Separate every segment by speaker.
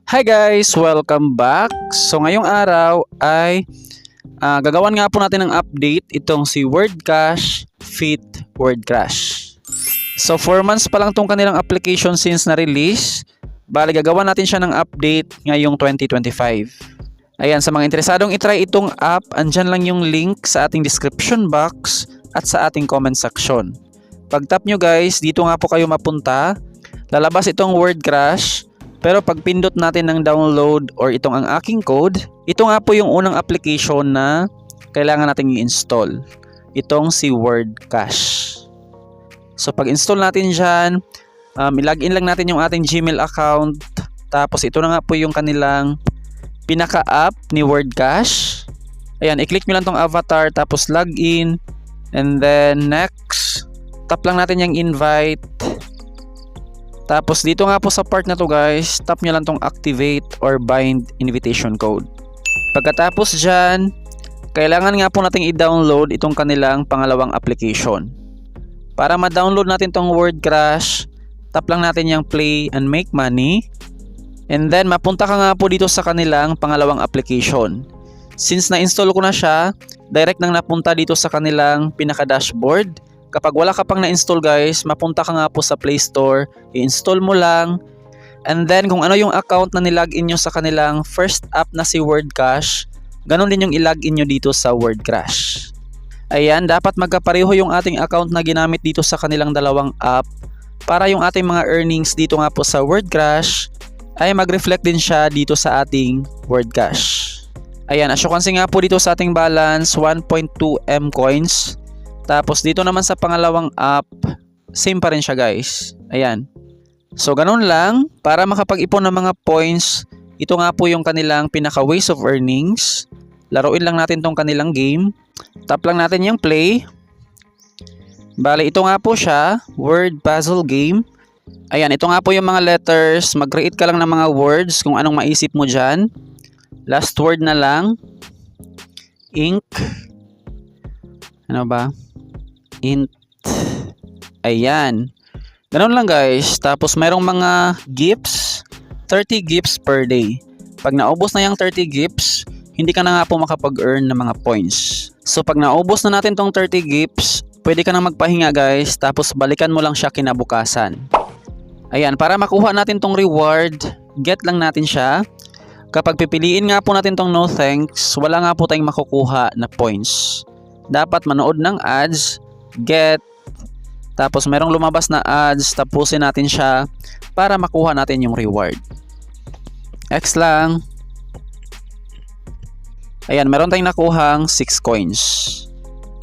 Speaker 1: Hi guys! Welcome back! So ngayong araw ay gagawan nga po natin ng update itong si WordCash Fit WordCrash. So 4 months pa lang tong kanilang application since na-release. Bali gagawa natin siya ng update ngayong 2025. Ayan, sa mga interesadong itry itong app, andyan lang yung link sa ating description box at sa ating comment section. Pag tap nyo guys, dito nga po kayo mapunta. Lalabas itong WordCrash. Pero pag pindot natin ng download or itong ang aking code, ito nga po yung unang application na kailangan natin i-install. Itong si WordCash. So pag install natin dyan, ilagin lang natin yung ating Gmail account. Tapos ito na nga po yung kanilang pinaka-app ni WordCash. Ayan, i-click nyo lang tong avatar tapos login. And then next, tap lang natin yung invite. Tapos dito nga po sa part na to guys, tap nyo lang tong activate or bind invitation code. Pagkatapos dyan, kailangan nga po nating i-download itong kanilang pangalawang application. Para ma-download natin tong WordCrash, tap lang natin yung play and make money. And then mapunta ka nga po dito sa kanilang pangalawang application. Since na-install ko na siya, direct nang napunta dito sa kanilang pinaka-dashboard. Kapag wala ka pang na-install guys, mapunta ka nga po sa Play Store, i-install mo lang. And then kung ano yung account na nilagin nyo sa kanilang first app na si WordCash, ganun din yung ilagin nyo dito sa WordCrash. Ayan, dapat magkapareho yung ating account na ginamit dito sa kanilang dalawang app para yung ating mga earnings dito nga po sa WordCash ay mag-reflect din siya dito sa ating WordCash. Ayan, as you can see nga po dito sa ating balance, 1.2M coins. Tapos dito naman sa pangalawang app, same pa rin siya guys. Ayan. So ganun lang, para makapag-ipon ng mga points, ito nga po yung kanilang pinaka ways of earnings. Laruin lang natin tong kanilang game. Tap lang natin yung play. Bale, ito nga po siya, word puzzle game. Ayan, ito nga po yung mga letters. Mag-create ka lang ng mga words kung anong maisip mo dyan. Last word na lang. Ink. Ano ba? Int. Ayan. Ganun lang guys. Tapos mayroong mga gifts. 30 gifts per day. Pag naubos na yung 30 gifts, hindi ka na nga po makapag-earn ng mga points. So pag naubos na natin tong 30 gifts, pwede ka na magpahinga guys. Tapos balikan mo lang siya kinabukasan. Ayan. Para makuha natin tong reward, get lang natin siya. Kapag pipiliin nga po natin tong no thanks, wala nga po tayong makukuha na points. Dapat manood ng ads, get, tapos merong lumabas na ads, tapusin natin siya para makuha natin yung reward. X lang. Ayan, meron tayong nakuhang 6 coins.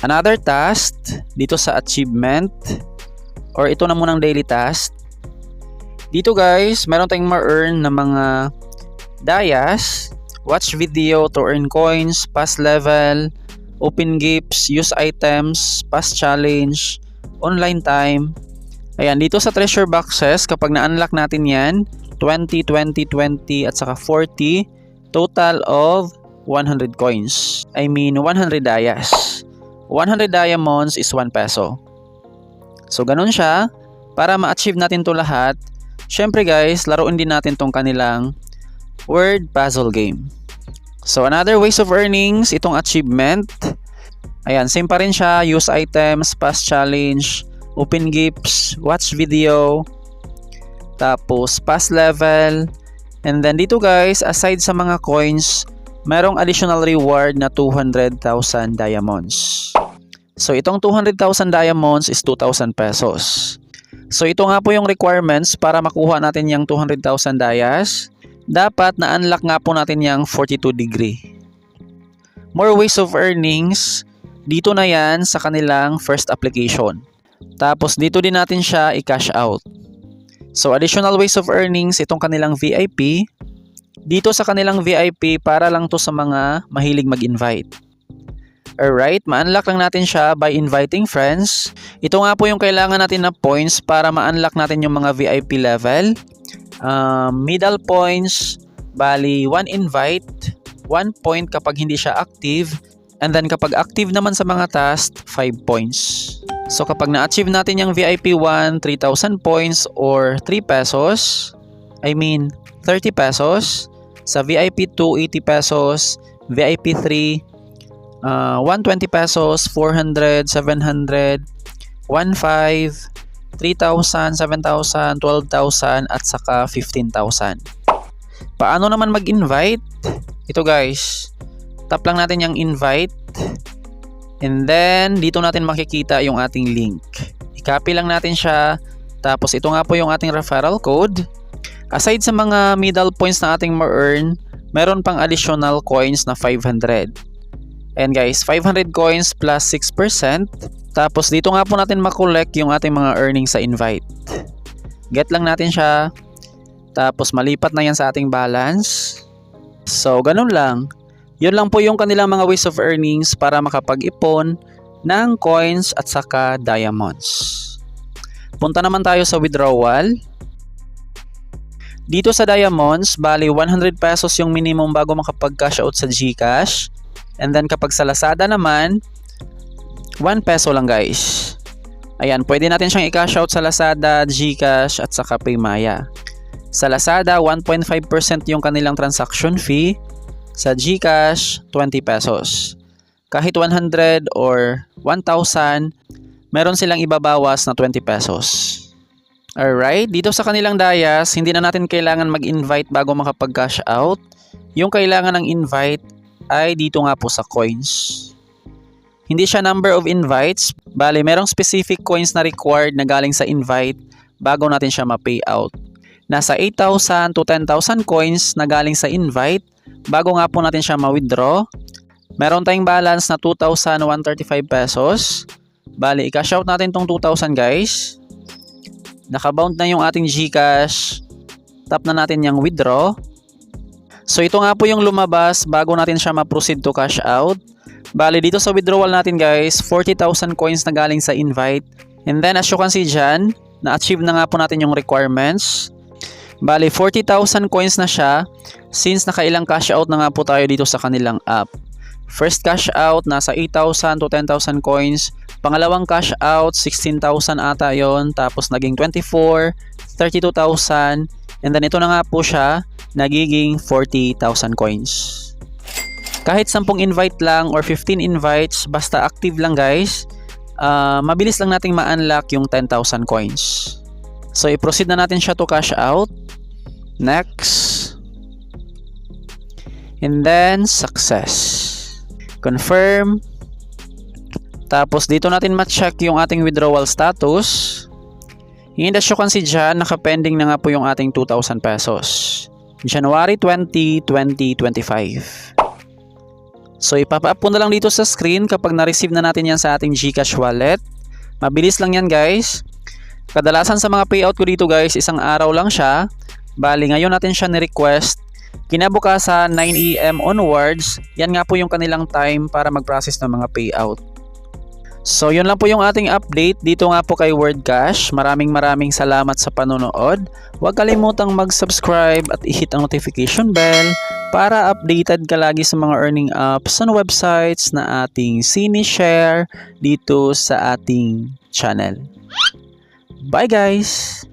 Speaker 1: Another task, dito sa achievement, or ito na munang daily task. Dito guys, meron tayong ma-earn na mga dayas, watch video to earn coins, pass level, open gifts, use items, pass challenge, online time. Ayan, dito sa treasure boxes, kapag na-unlock natin yan, 20, 20, 20, at saka 40, total of 100 coins. I mean, 100 dayas. 100 diamonds is 1 peso. So, ganun siya. Para ma-achieve natin to lahat, syempre guys, laruin din natin tong kanilang word puzzle game. So another ways of earnings, itong achievement. Ayan, same pa rin siya. Use items, pass challenge, open gifts, watch video, tapos pass level. And then dito guys, aside sa mga coins, merong additional reward na 200,000 diamonds. So itong 200,000 diamonds is 2,000 pesos. So ito nga po yung requirements para makuha natin yung 200,000 dayas. Dapat na-unlock nga po natin yung 42 degree. More ways of earnings, dito na yan sa kanilang first application. Tapos dito din natin siya i-cash out. So additional ways of earnings, itong kanilang VIP. Dito sa kanilang VIP, para lang to sa mga mahilig mag-invite. Alright, ma-unlock lang natin siya by inviting friends. Ito nga po yung kailangan natin na points para ma-unlock natin yung mga VIP level. Middle points, bali 1 invite, 1 point kapag hindi siya active, and then kapag active naman sa mga task, 5 points. So kapag na-achieve natin yung VIP 1, 3,000 points or 3 pesos, I mean 30 pesos. Sa VIP 2, 80 pesos. VIP 3, 120 pesos, 400, 700, 1,500, 3,000, 7,000, 12,000 at saka 15,000. Paano naman mag-invite? Ito guys, tap lang natin yung invite and then dito natin makikita yung ating link. I-copy lang natin siya, tapos ito nga po yung ating referral code. Aside sa mga middle points na ating ma-earn, meron pang additional coins na 500. And guys, 500 coins plus 6%. Tapos dito nga po natin makollect yung ating mga earnings sa invite. Get lang natin siya. Tapos malipat na yan sa ating balance. So ganun lang. Yun lang po yung kanilang mga ways of earnings para makapag-ipon ng coins at saka diamonds. Punta naman tayo sa withdrawal. Dito sa diamonds, bali 100 pesos yung minimum bago makapag-cash out sa GCash. And then kapag sa Lazada naman, 1 peso lang guys. Ayan, pwede natin siyang i-cash out sa Lazada, GCash at saka Paymaya. Sa Lazada, 1.5% yung kanilang transaction fee. Sa GCash, 20 pesos. Kahit 100 or 1,000, meron silang ibabawas na 20 pesos. Alright, dito sa kanilang dayas, hindi na natin kailangan mag-invite bago makapag-cash out. Yung kailangan ng invite ay dito nga po sa coins. Hindi siya number of invites, bali merong specific coins na required na galing sa invite bago natin siya ma-pay out. Nasa 8,000 to 10,000 coins na galing sa invite bago nga po natin siya ma-withdraw. Meron tayong balance na 2,135 pesos. Bali, i-cash out natin tong 2,000 guys. Nakabound na yung ating GCash. Tap na natin yung withdraw. So ito nga po yung lumabas bago natin siya ma-proceed to cash out. Bali dito sa withdrawal natin guys, 40,000 coins na galing sa invite. And then as you can see dyan, na-achieve na nga po natin yung requirements. Bali 40,000 coins na siya since nakailang cash out na nga po tayo dito sa kanilang app. First cash out, nasa 8,000 to 10,000 coins. Pangalawang cash out, 16,000 ata yon. Tapos naging 24, 32,000. And then ito na nga po siya, nagiging 40,000 coins. Kahit 10 invite lang or 15 invites, basta active lang guys, mabilis lang nating ma-unlock yung 10,000 coins. So i-proceed na natin siya to cash out. Next. And then success. Confirm. Tapos dito natin ma-check yung ating withdrawal status. And as you can see dyan, naka-pending na nga po yung ating 2,000 pesos. January 20, 2025. So ipapa-up po na lang dito sa screen kapag na-receive na natin yan sa ating GCash wallet. Mabilis lang yan guys. Kadalasan sa mga payout ko dito guys, isang araw lang siya. Bali ngayon natin siya ni-request. Kinabukasan 9 AM onwards, yan nga po yung kanilang time para mag-process ng mga payout. So yun lang po yung ating update dito nga po kay WordCash. Maraming salamat sa panonood. Huwag kalimutang mag-subscribe at i-hit ang notification bell para updated ka lagi sa mga earning apps and websites na ating sinishare dito sa ating channel. Bye guys!